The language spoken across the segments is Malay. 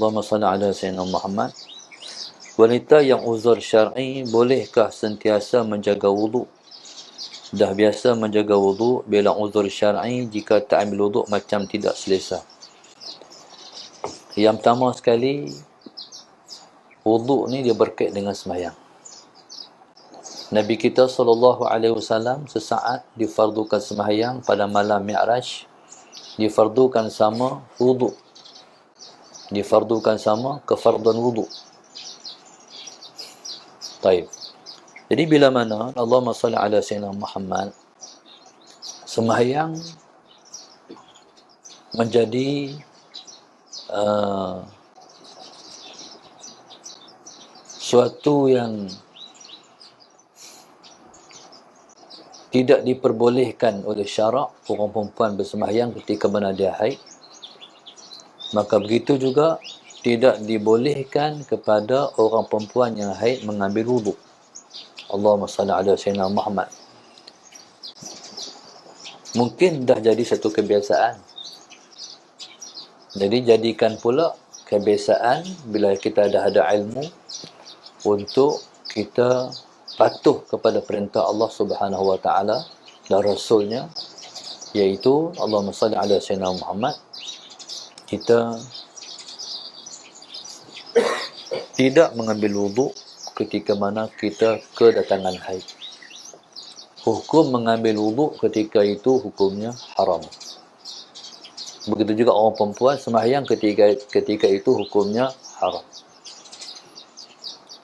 Allahumma salli ala Sayyidina Muhammad. Wanita yang uzur syar'i bolehkah sentiasa menjaga wudu? Dah biasa menjaga wudu, bila uzur syar'i jika tak ambil wudu macam tidak selesa. Yang pertama sekali, wudu ni dia berkait dengan sembahyang. Nabi kita SAW sesaat difardukan sembahyang pada malam Mi'raj, difardukan sama wudu. Difardukan sama kefarduan wudu. Baik. Jadi bila mana Allahumma salli ala Sayyidina Muhammad, sembahyang menjadi suatu yang tidak diperbolehkan oleh syarak orang perempuan bersembahyang ketika mana dia haid, maka begitu juga tidak dibolehkan kepada orang perempuan yang haid mengambil wuduk. Allahumma salli ala Sayyidina Muhammad. Mungkin dah jadi satu kebiasaan. Jadi jadikan pula kebiasaan bila kita dah ada ilmu untuk kita patuh kepada perintah Allah Subhanahu wa taala dan rasulnya, iaitu Allahumma salli ala Sayyidina Muhammad. Kita tidak mengambil wuduk ketika mana kita kedatangan haid. Hukum mengambil wuduk ketika itu hukumnya haram. Begitu juga orang perempuan sembahyang ketika itu hukumnya haram.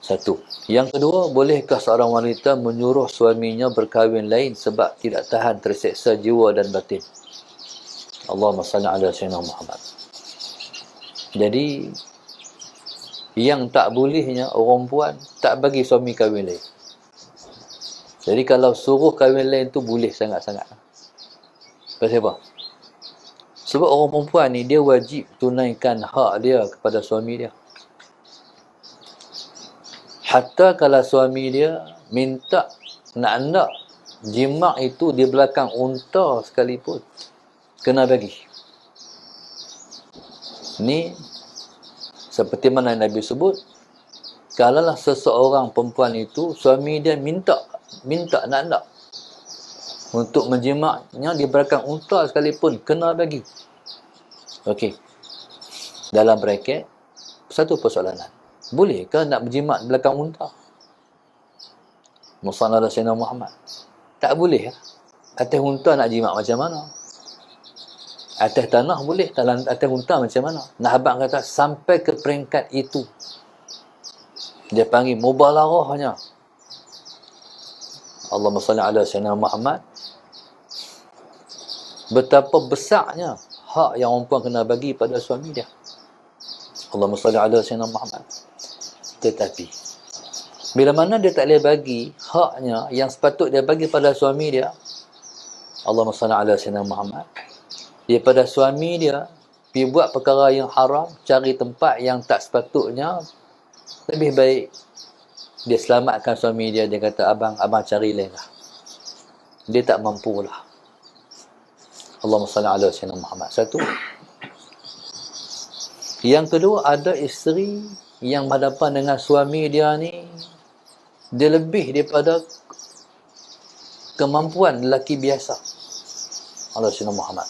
Satu. Yang kedua, bolehkah seorang wanita menyuruh suaminya berkahwin lain sebab tidak tahan terseksa jiwa dan batin? Allahumma salli ala Sayyidina Muhammad. Jadi yang tak bolehnya orang puan tak bagi suami kahwin lain. Jadi kalau suruh kahwin lain tu boleh sangat-sangat. Pasal apa? Sebab orang perempuan ni dia wajib tunaikan hak dia kepada suami dia. Hatta kalau suami dia minta nak jimat itu di belakang unta sekalipun, kena bagi. Ni seperti mana Nabi sebut, kalaulah seseorang perempuan itu suami dia minta nak untuk menjimatnya di belakang unta sekalipun, kena bagi. Okey. Dalam braket satu persoalan. Bolehkah nak berjimat di belakang unta? Musalla Sayyidina Muhammad. Tak boleh. Atas unta nak jimat macam mana? Atas tanah boleh, atas unta macam mana? Nah, abang kata sampai ke peringkat itu. Dia panggil mubalarahnya. Allahumma salli ala Sayyidina Muhammad. Betapa besarnya hak yang orang puan kena bagi pada suami dia. Allahumma salli ala Sayyidina Muhammad. Tetapi bila mana dia tak boleh bagi haknya yang sepatut dia bagi pada suami dia, Allahumma salli ala Sayyidina Muhammad, daripada suami dia pergi buat perkara yang haram, cari tempat yang tak sepatutnya, lebih baik dia selamatkan suami dia. Dia kata, abang cari lain lah, dia tak mampu lah. Allahumma salli ala Sayyidina Muhammad. Satu. Yang kedua, ada isteri yang berhadapan dengan suami dia ni, dia lebih daripada kemampuan lelaki biasa. Allah Sayyidina Muhammad.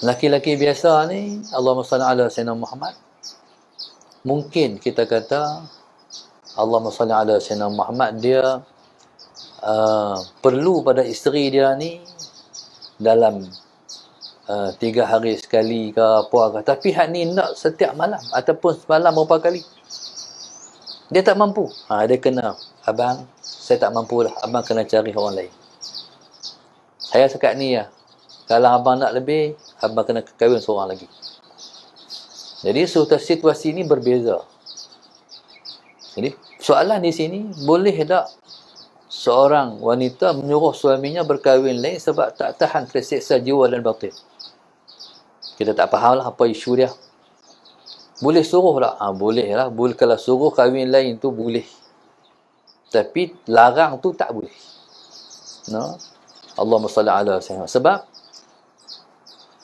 Laki-laki biasa ni, Allahumma salli ala Sayyidina Muhammad, mungkin kita kata Allahumma salli ala Sayyidina Muhammad, dia perlu pada isteri dia ni dalam 3 hari sekali ke apa ke. Tapi hak ni nak setiap malam ataupun semalam berapa kali. Dia tak mampu. Dia kena, abang, saya tak mampu lah. Abang kena cari orang lain. Saya sekat ni ya. Kalau abang nak lebih, abang kena kahwin seorang lagi. Jadi situasi ni berbeza. Jadi soalan di sini, boleh tak seorang wanita menyuruh suaminya berkahwin lain sebab tak tahan tersiksa jiwa dan batin? Kita tak faham lah apa isu dia. Boleh suruh tak? Boleh lah. Kalau suruh kahwin lain tu boleh. Tapi larang tu tak boleh. No? Allahumma salli ala Sayyidina. Sebab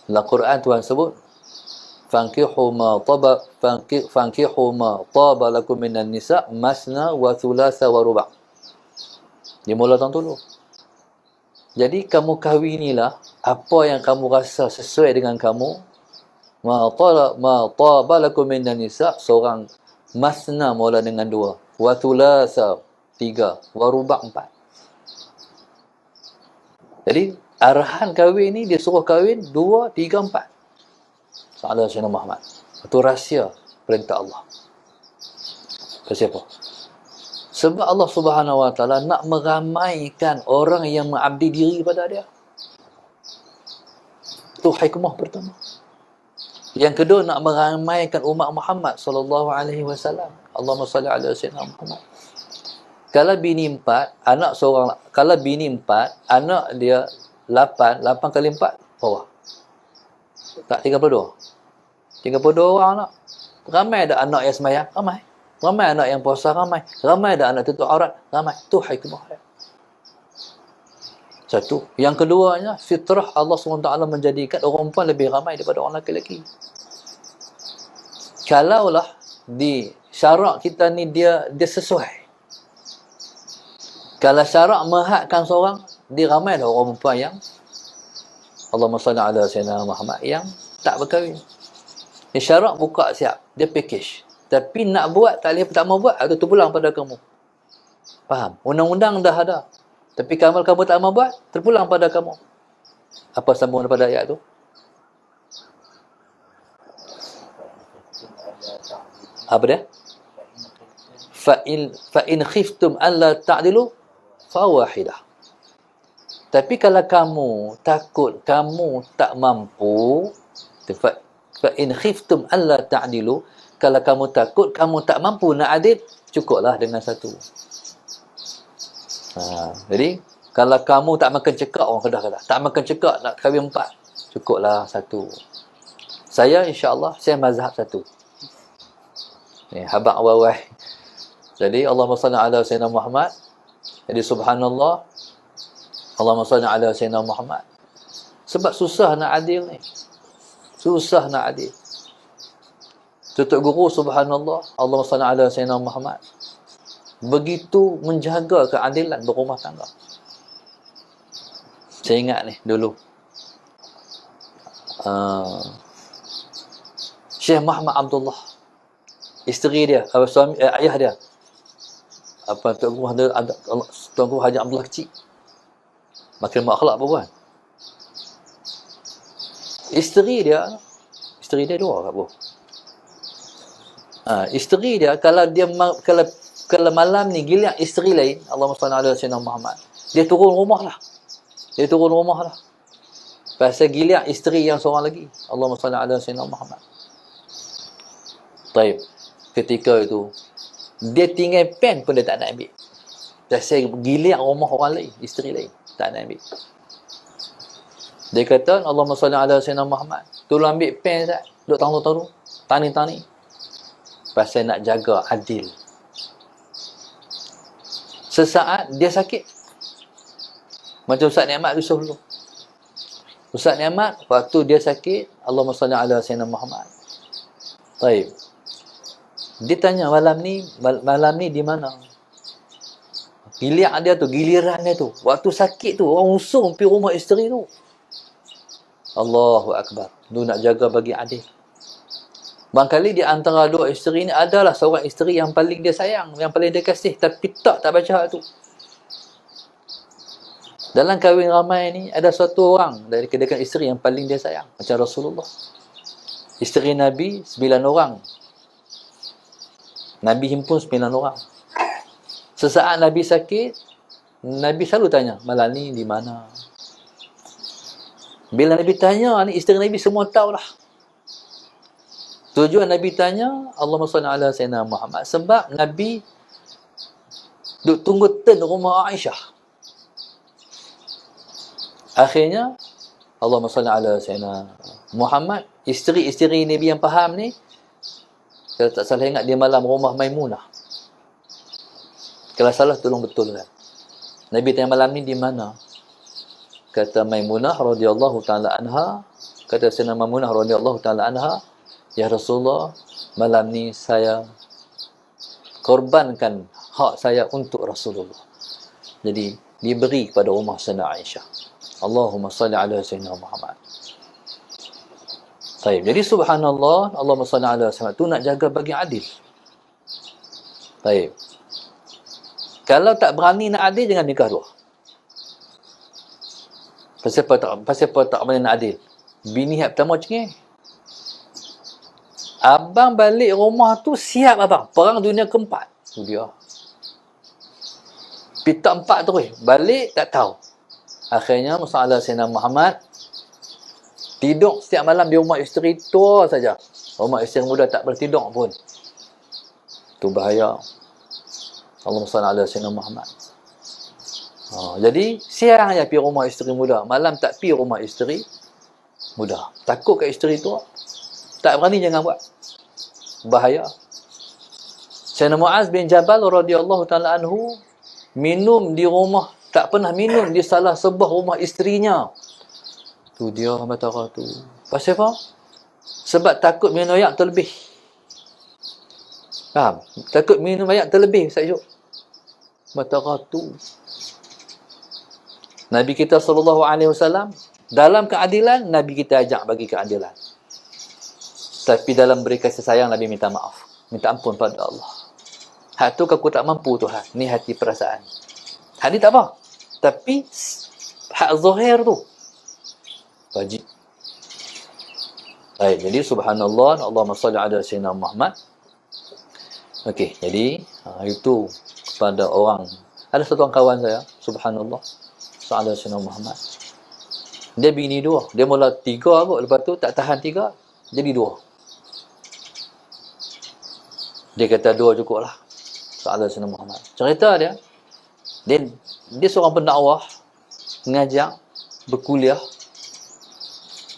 dalam Quran Tuhan sebut, fankihu ma taba lakum minan nisa masna wa thulatha wa ruba'. Dia mula tahun dulu. Jadi kamu kahwinilah apa yang kamu rasa sesuai dengan kamu. Ma taba lakum minan nisa, seorang masna mula dengan 2, wa thulatha 3, wa ruba' 4. Jadi arahan kahwin ni dia suruh kahwin 2, 3, 4. Salah Sayyidina Muhammad. Itu rahsia perintah Allah. Kenapa? Sebab Allah Subhanahu Wa Taala nak meramaikan orang yang mengabdi diri pada dia. Itu hikmah pertama. Yang kedua, nak meramaikan umat Muhammad sallallahu alaihi wasallam. Allahumma salli ala sayyidina Muhammad. Kalau bini 4, anak seorang, kalau bini 4, anak dia 8 kali 4 berapa? Tak 32. 32 orang anak. Ramai ada anak yang sembahyang, ramai. Ramai anak yang puasa, ramai. Ramai ada anak tutup aurat, ramai. Itu hikmah dia. Satu. Yang keduanya, fitrah Allah SWT menjadikan orang perempuan lebih ramai daripada orang lelaki. Kalaulah di syarak kita ni dia sesuai. Kalau syarak menghadkan seorang, dia ramai dah orang perempuan yang Allahumma salli ala sayyidina Muhammad yang tak berkahwin. Dia syarak buka siap, dia package. Tapi nak buat, tak mau buat, itu terpulang pada kamu. Faham? Undang-undang dah ada. Tapi kalau kamu tak mau buat, terpulang pada kamu. Apa sambungan daripada ayat tu? Apa dia? Fa in khiftum alla ta'dilu fawahidah. Tapi kalau kamu takut kamu tak mampu, fa in khiftum alla ta'dilu, kalau kamu takut kamu tak mampu nak adil, cukuplah dengan satu. Jadi kalau kamu tak makan cekak, orang Kedah kata, tak makan cekak nak kahwin 4, cukuplah satu. Saya insya-Allah saya mazhab satu. Ni habaq awal. Jadi Allahumma salli ala sayyidina Muhammad. Jadi subhanallah, Allahumma salli ala sayyidina Muhammad. Sebab susah nak adil ni. Susah nak adil. Tutup guru subhanallah, Allahumma salli ala sayyidina Muhammad. Begitu menjaga keadilan berumah tangga. Saya ingat ni dulu. Syekh Muhammad Abdullah, isteri dia, suami, ayah dia, Tuanku Haji Abdullah kecil, makin akhlak perempuan. Isteri dia 2 kat bawah. Isteri dia kalau malam ni giliran isteri lain, Allahumma salli ala sayyidina Muhammad, dia turun rumah lah. Pasal giliran isteri yang seorang lagi, Allahumma salli ala sayyidina Muhammad. Baik. Ketika itu dia tinggal pen pun dia tak nak ambil. Dah saya giliran rumah orang lain, isteri lain, tak nak ambil. Dia kata, Allahumma salli ala sayyidina Muhammad, tolong ambil pen Ustaz, duk tahu tani. Pasal nak jaga adil. Sesaat dia sakit. Macam Ustaz Ni'mat Yusuf dulu. Ustaz Ni'mat waktu dia sakit, Allahumma salli ala sayyidina Muhammad. Baik. Dia tanya malam ni di mana? Giliran dia tu. Waktu sakit tu, orang usung pergi rumah isteri tu. Allahu Akbar. Dia nak jaga bagi adil. Barangkali di antara 2 isteri ni adalah seorang isteri yang paling dia sayang, yang paling dia kasih, tapi tak baca tu. Dalam kahwin ramai ni, ada satu orang dari kedekatan isteri yang paling dia sayang. Macam Rasulullah. Isteri Nabi 9 orang. Nabi himpun 9 orang. Sesaat Nabi sakit, Nabi selalu tanya, malam ni di mana? Bila Nabi tanya, ni isteri Nabi semua tahulah. Tujuan Nabi tanya, Allahumma salli ala sayyidina Muhammad, sebab Nabi duk tunggu turn rumah Aisyah. Akhirnya, Allahumma salli ala sayyidina Muhammad, isteri-isteri Nabi yang faham ni, kalau tak salah ingat, dia malam rumah Maimunah. Kalau salah, tolong betulkan. Nabi tanya malam ni di mana? Kata Maimunah radhiyallahu ta'ala anha, kata Sayyidina Maimunah radhiyallahu ta'ala anha, Ya Rasulullah, malam ni saya korbankan hak saya untuk Rasulullah. Jadi diberi kepada rumah Sayyidina Aisyah. Allahumma salli ala Sayyidina Muhammad. Baik, jadi subhanallah, Allahumma salli ala Sayyidina tu nak jaga bagi adil. Baik. Kalau tak berani nak adil, jangan nikah dua. Pasal apa tak berani nak adil? Bini yang pertama cengeng. Abang balik rumah tu siap abang. Perang dunia keempat. Tu dia. Pita 4 terus. Balik tak tahu. Akhirnya masalah Sayyidina Muhammad tidur setiap malam di rumah isteri tua saja. Rumah isteri muda tak boleh tidur pun. Tu bahaya. Allahumma salli ala Sayyidina Muhammad. Jadi siang je pergi rumah isteri muda. Malam tak pergi rumah isteri muda. Takut kat isteri tua. Tak berani jangan buat. Bahaya. Sayyidina Muaz bin Jabal radhiyallahu taala anhu minum di rumah, tak pernah minum di salah sebuah rumah isterinya. Tu dia matara tu. Pasal apa? Sebab takut minum air terlebih. Faham? Takut minum air terlebih Ustaz Syuk. Matara tu. Nabi kita SAW dalam keadilan, Nabi kita ajak bagi keadilan. Tapi dalam beri kasih sayang, Nabi minta maaf. Minta ampun pada Allah. Hak tu aku tak mampu Tuhan. Ni hati perasaan. Hak ni tak apa. Tapi hak zahir tu wajib. Baik, jadi subhanallah, Allahumma salli ala Sayyidina Muhammad. Okey, jadi itu kepada orang. Ada satu orang kawan saya, subhanallah, salli ala Sayyidina Muhammad. Dia bini 2. Dia mula 3 kot, lepas tu tak tahan 3, jadi 2. Dia kata 2 cukup lah. Sallallahu alaihi Muhammad. Cerita dia seorang pendakwah, mengajar, berkuliah.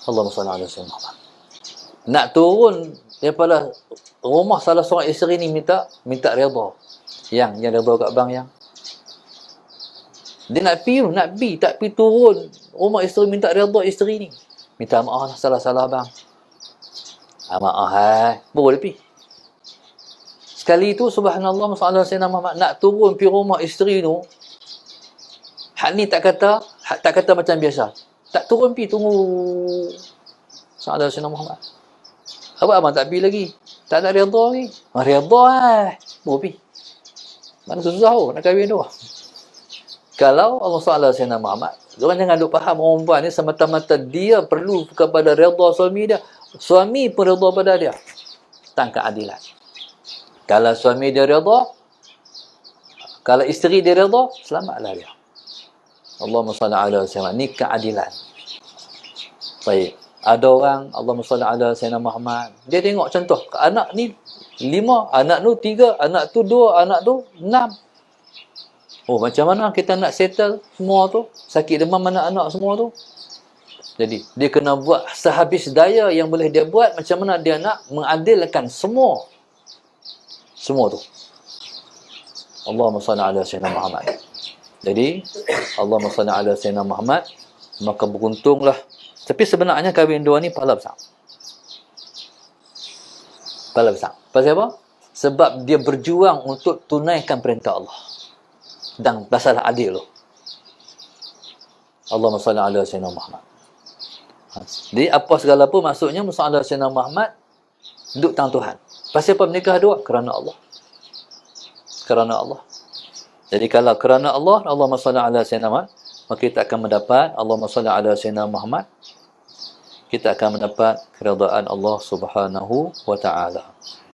Allahumma salli ala Sayyidina Muhammad. Nak turun daripada rumah salah seorang isteri ni minta redha. Yang redha kat bang yang. Dia nak pergi, tak pergi turun rumah isteri minta redha isteri ni. Minta maaf lah, salah-salah bang. Maaf boleh pergi. Sekali itu subhanallah masalah Sayyidina Muhammad nak turun pergi rumah isteri tu. Hak ni tak kata macam biasa. Tak turun pergi, tunggu masalah Sayyidina Muhammad. Apa abang tak pergi lagi? Tak ada redha lagi. Redha boleh pergi. Mana susah nak kahwin tu. Kalau Allah SWT Sayyidina Muhammad, orang jangan duk faham perempuan ni semata-mata dia perlu kepada redha suami dia. Suami pun redha pada dia. Tentang keadilan. Kalau suami dia redha, kalau isteri dia redha, selamatlah dia. Allahumma salli ala Sayyidina. Ni keadilan. Baik. Ada orang, Allahumma salli ala Sayyidina Muhammad. Dia tengok contoh, anak ni 5, anak tu 3, anak tu 2, anak tu 6. Oh, macam mana kita nak settle semua tu? Sakit demam anak-anak semua tu? Jadi, dia kena buat sehabis daya yang boleh dia buat. Macam mana dia nak mengadilkan semua tu. Allahumma salli ala Sayyidina Muhammad. Jadi, Allahumma salli ala Sayyidina Muhammad. Maka beruntunglah. Tapi sebenarnya kahwin 2 ni pahala besar. Pahala besar. Pasal apa? Sebab dia berjuang untuk tunaikan perintah Allah. Dan masalah adil tu. Allahumma salli ala Sayyidina Muhammad. Jadi apa segala pun maksudnya masalah Sayyidina Muhammad duduk tangan Tuhan. Pasal apa menikah 2? Kerana Allah. Kerana Allah. Jadi kalau kerana Allah, Allahumma salli ala Sayyidina Muhammad, maka kita akan mendapat Allahumma salli ala Sayyidina Muhammad. Kita akan mendapat keridaan Allah Subhanahu wa taala.